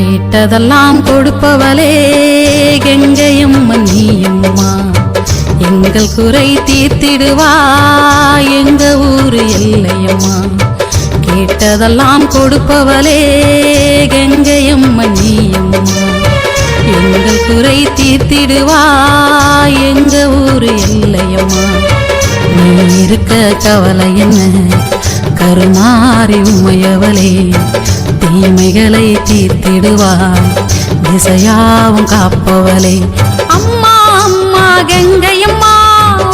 கேட்டதெல்லாம் கொடுப்பவளே கங்கையம்மா நீயம்மா, எங்கள் குறை தீர்த்திடுவா எங்க ஊரு எல்லையம்மா. கேட்டதெல்லாம் கொடுப்பவளே கங்கையம்மா நீயம்மா, எங்கள் குறை தீர்த்திடுவா எங்க ஊரு எல்லையம்மா. நீ இருக்க கவலை என்ன கருமாறி உமையவளே, தீமைகளை தீர்த்திடுவாய் திசையாவும் காப்பவளே. அம்மா அம்மா கங்கையம்மா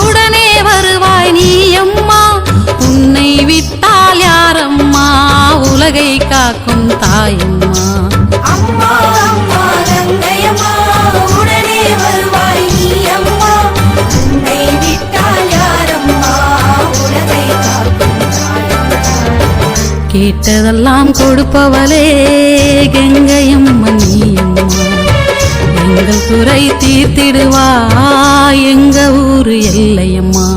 உடனே வருவாய் நீ அம்மா, உன்னை விட்டால் யாரம்மா உலகை காக்கும் தாயம்மா. அம்மா அம்மா கங்கையம்மா உடனே வருவாய் நீ அம்மா, உன்னை விட்டால் யாரம்மா உலகை காக்கும் தாயம்மா. கேட்டதெல்லாம் கொடுப்பவளே கங்கையம்மா நீயம்மா, எங்கள் குறை தீர்த்திடுவா எங்க ஊரு எல்லையம்மா.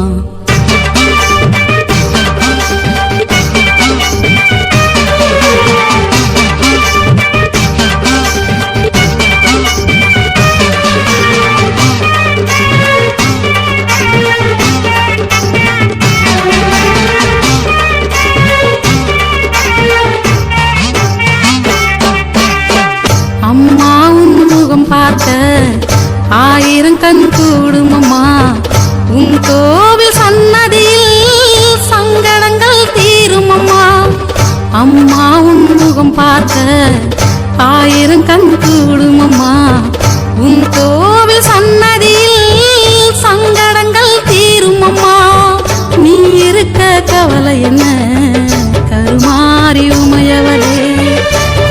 அம்மா உன் முகம் பார்க்க ஆயிரம் கண் கூடுமம்மா, உன் கோவில் சன்னதியில் சங்கடங்கள் தீருமம்மா. அம்மா உன் முகம் பார்க்க ஆயிரம் கண் கூடுமம்மா, உன் கோவில் சன்னதியில் சங்கடங்கள் தீருமம்மா. நீ இருக்க கவலை என்ன கருமாறி உமையவளே,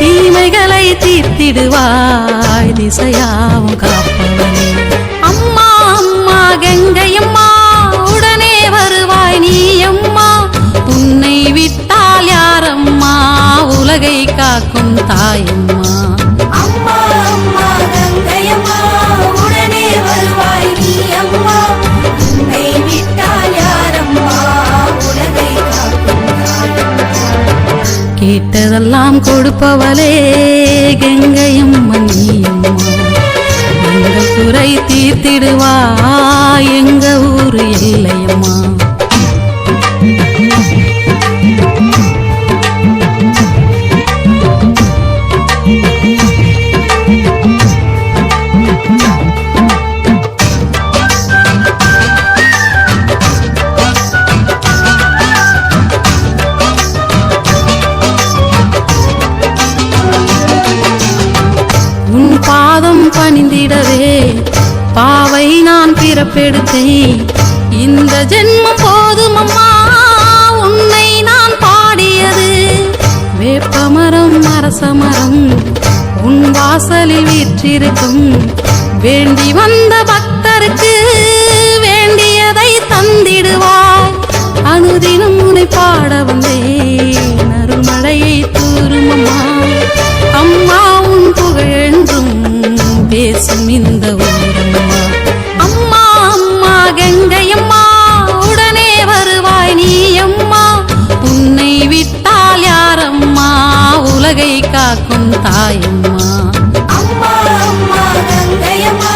தீமைகளை தீர்த்திடுவாய் திசையாவும் காப்பவளே. அம்மா அம்மா கங்கையம்மா உடனே வருவாய் நீ அம்மா, உன்னை விட்டால் யாரம்மா உலகை காக்கும் தாயம்மா. அம்மா அம்மா கங்கையம்மா உடனே வருவாய் நீ அம்மா, உன்னை விட்டால் யாரம்மா உலகை காக்கும் தாயம்மா. கேட்டதெல்லாம் கொடுப்பவளே கங்கையம்மா நீயம்மா, எங்கள் குறை தீர்த்திடுவா எங்க ஊரு எல்லையம்மா. உன் பாதம் பணிந்திடவே பாவை நான் பிறப்பெடுத்தேன், இந்த ஜென்மம் போதுமம்மா உன்னை நான் பாடியது. வேப்பமரம் அரசமரம் உன் வாசலில் வீற்றிருக்கும், வேண்டி வந்த பக்தருக்கு வேண்டியதை தந்திடுவாய். அனுதினம் உன்னை பாட வந்தேன் அருள்மழையை தூருமம்மா, அம்மா உன் புகழென்றும் பேசும் இந்த ஊரம்மா. அம்மா அம்மா கங்கையம்மா உடனே வருவாய் நீ அம்மா, உன்னை விட்டால் யாரம்மா உலகை காக்கும் தாயம்மா. அம்மா அம்மா கங்கையம்மா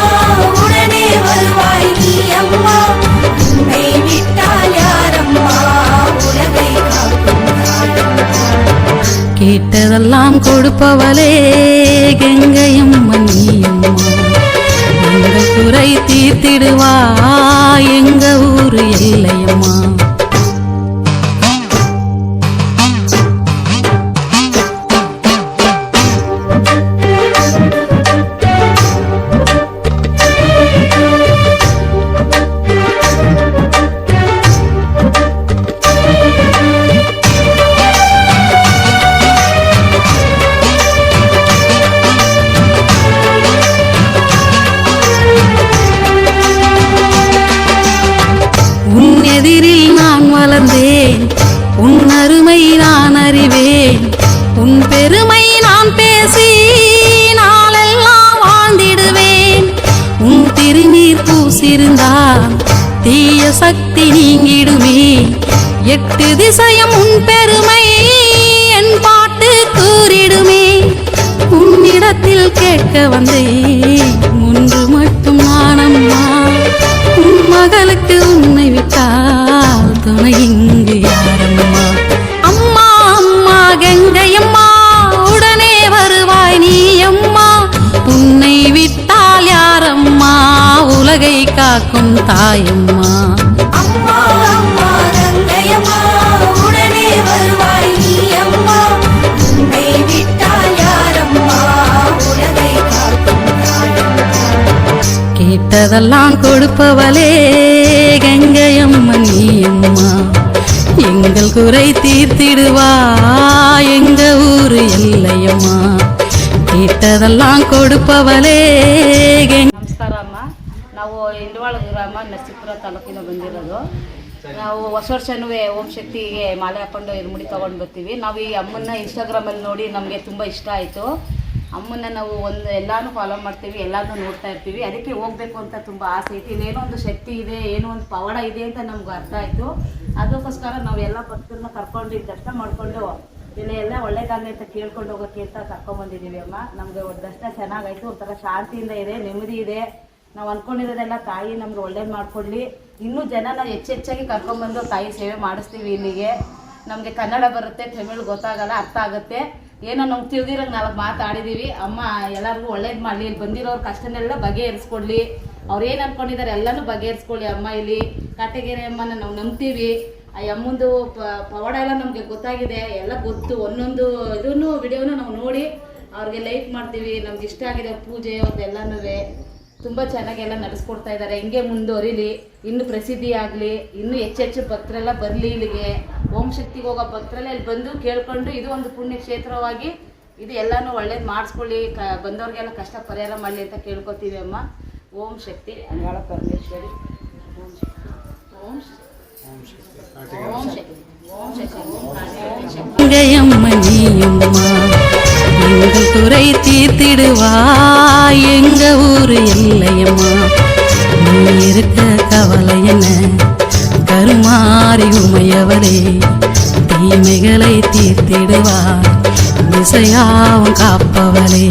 உடனே வருவாய் நீ அம்மா, உன்னை விட்டால் யாரம்மா உலகை காக்கும் தாயம்மா. கேட்டதெல்லாம் கொடுப்பவளே கங்கையம்மா நீயம்மா, எங்கள் குறை தீர்த்திடுவா எங்க ஊரு எல்லையம்மா. எதிரில் நான் வளர்ந்தேன், உன் அருமை நான் அறிவேன், உன் பெருமை நான் பேசி நாளெல்லாம் வாழ்ந்திடுவேன். உன் திருநீர் பூசிருந்தால் தீய சக்தி நீங்கிடுமே, 8 திசையும் உன் பெருமை என் பாட்டு கூறிடுமே. உன்னிட உன்னிடத்தில் கேட்க வந்தேன் ஒன்று மட்டும் நானம்மா, உன் மகளுக்கு உன்னை விட்டால் துணை இங்கு யாரம்மா? அம்மா அம்மா கங்கையம்மா உடனே வருவாய் நீ அம்மா, உன்னை விட்டால் யாரம்மா உலகை காக்கும் தாயம்மா. அம்மா அம்மா கங்கையம்மா உடனே வருவாய் நீ அம்மா, உன்னை விட்டால் யாரம்மா உலகை காக்கும் தாயம்மா. கேட்டதெல்லாம் கொடுப்பவளே கங்கையம்மா நீ அம்மா, எங்கள் குறை தீர்த்திடுவா எங்க ஊரு எல்லையம்மா. கேட்டதெல்லாம் ಕೊಡುಪವಲೇ. ನಮಸ್ಕಾರ ಅಮ್ಮ. ನಾವು ಇಂಡವಾಳ ಗ್ರಾಮ ನರಸೀಪುರ ತಾಲೂಕಿನ ಬಂದಿರೋದು. ನಾವು ಹೊಸ ವರ್ಷನೂ ಓಂ ಶಕ್ತಿಗೆ ಮಾಲೆ ಹಾಕೊಂಡು ಇರುಮುಡಿ ತೊಗೊಂಡು ಬರ್ತೀವಿ. ನಾವು ಈ ಅಮ್ಮನ್ನ ಇನ್ಸ್ಟಾಗ್ರಾಮಲ್ಲಿ ನೋಡಿ ನಮಗೆ ತುಂಬ ಇಷ್ಟ ಆಯಿತು. ಅಮ್ಮನ್ನ ನಾವು ಎಲ್ಲನೂ ಫಾಲೋ ಮಾಡ್ತೀವಿ, ಎಲ್ಲನೂ ನೋಡ್ತಾ ಇರ್ತೀವಿ. ಅದಕ್ಕೆ ಹೋಗಬೇಕು ಅಂತ ತುಂಬ ಆಸೆ ಐತಿ. ಇಲ್ಲೇನೋ ಒಂದು ಶಕ್ತಿ ಇದೆ, ಏನೋ ಒಂದು ಪವಾಡ ಇದೆ ಅಂತ ನಮ್ಗೆ ಅರ್ಥ ಆಯಿತು. ಅದಕ್ಕೋಸ್ಕರ ನಾವು ಎಲ್ಲ ಭಕ್ತರನ್ನ ಕರ್ಕೊಂಡು ದರ್ಶನ ಮಾಡಿಕೊಂಡು ಎಲ್ಲ ಒಳ್ಳೇದಾಗಲಿ ಅಂತ ಕೇಳ್ಕೊಂಡು ಹೋಗೋಕ್ಕೆ ಅಂತ ಕರ್ಕೊಂಡ್ಬಂದಿದ್ದೀವಿ ಅಮ್ಮ. ನಮಗೆ ದರ್ಶನ ಚೆನ್ನಾಗಾಯ್ತು, ಒಂಥರ ಶಾಂತಿಯಿಂದ ಇದೆ, ನೆಮ್ಮದಿ ಇದೆ. ನಾವು ಅಂದ್ಕೊಂಡಿರೋದೆಲ್ಲ ತಾಯಿ ನಮ್ಗೆ ಒಳ್ಳೇದು ಮಾಡ್ಕೊಳ್ಳಿ. ಇನ್ನೂ ಜನನ ಹೆಚ್ಚೆಚ್ಚಾಗಿ ಕರ್ಕೊಂಡ್ಬಂದು ತಾಯಿ ಸೇವೆ ಮಾಡಿಸ್ತೀವಿ. ಇಲ್ಲಿಗೆ ನಮಗೆ ಕನ್ನಡ ಬರುತ್ತೆ, ತಮಿಳು ಗೊತ್ತಾಗಲ್ಲ, ಅರ್ಥ ಆಗುತ್ತೆ. ಏನೋ ನಮ್ಗೆ ತಿಳಿದಿರೋ 4 ಮಾತಾಡಿದ್ದೀವಿ. ಅಮ್ಮ ಎಲ್ಲರಿಗೂ ಒಳ್ಳೇದು ಮಾಡಲಿ, ಇಲ್ಲಿ ಬಂದಿರೋರ ಕಷ್ಟನೆಲ್ಲ ಬಗೆಹರಿಸ್ಕೊಡ್ಲಿ. ಅವ್ರು ಏನು ಅಂದ್ಕೊಂಡಿದ್ದಾರೆ ಎಲ್ಲನೂ ಬಗೆಹರಿಸ್ಕೊಳ್ಳಿ ಅಮ್ಮ. ಇಲ್ಲಿ ಕಾಟಗೆರೆ ಅಮ್ಮನ ನಾವು ನಂಬ್ತೀವಿ. ಆ ಅಮ್ಮಂದು ಪವಾಡ ಎಲ್ಲ ನಮಗೆ ಗೊತ್ತಾಗಿದೆ, ಎಲ್ಲ ಗೊತ್ತು. ಒಂದೊಂದು ಇದನ್ನು ವಿಡಿಯೋನು ನಾವು ನೋಡಿ ಅವ್ರಿಗೆ ಲೈಕ್ ಮಾಡ್ತೀವಿ. ನಮ್ಗೆ ಇಷ್ಟ ಆಗಿದೆ ಪೂಜೆ ಅವ್ರದ್ದೆಲ್ಲನೂ ತುಂಬ ಚೆನ್ನಾಗೆಲ್ಲ ನಡೆಸ್ಕೊಡ್ತಾ ಇದ್ದಾರೆ. ಹಿಂಗೆ ಮುಂದುವರಿಲಿ, ಇನ್ನೂ ಪ್ರಸಿದ್ಧಿ ಆಗಲಿ, ಇನ್ನೂ ಹೆಚ್ಚೆಚ್ಚು ಭಕ್ತರೆಲ್ಲ ಬರಲಿ ಇಲ್ಲಿಗೆ. ಓಂ ಶಕ್ತಿಗೆ ಹೋಗೋ ಭಕ್ತರೆಲ್ಲ ಇಲ್ಲಿ ಬಂದು ಕೇಳ್ಕೊಂಡು ಇದು ಒಂದು ಪುಣ್ಯ ಕ್ಷೇತ್ರವಾಗಿ ಇದು ಎಲ್ಲನೂ ಒಳ್ಳೇದು ಮಾಡಿಸ್ಕೊಳ್ಳಿ, ಬಂದವ್ರಿಗೆಲ್ಲ ಕಷ್ಟ ಪರಿಹಾರ ಮಾಡಲಿ ಅಂತ ಕೇಳ್ಕೊತೀವಿ ಅಮ್ಮ. ಓಂ ಶಕ್ತಿ ಅಂಗಾಳ ಪರಮೇಶ್ವರಿ. ಓಂ ಶಕ್ತಿ, ಓಂ ಶಕ್ತಿ, ಓಂ ಶಕ್ತಿ, ಓಂ ಶಕ್ತಿ, ಓಂ ಶಕ್ತಿ. கங்கையம்மா நீயம்மா எங்கள் குறை தீர்த்திடுவா எங்க ஊரு எல்லையம்மா. நீ இருக்க கவலை என்ன கருமாறி உமையவளே, தீமைகளை தீர்த்திடுவா திசையாவும் காப்பவளே.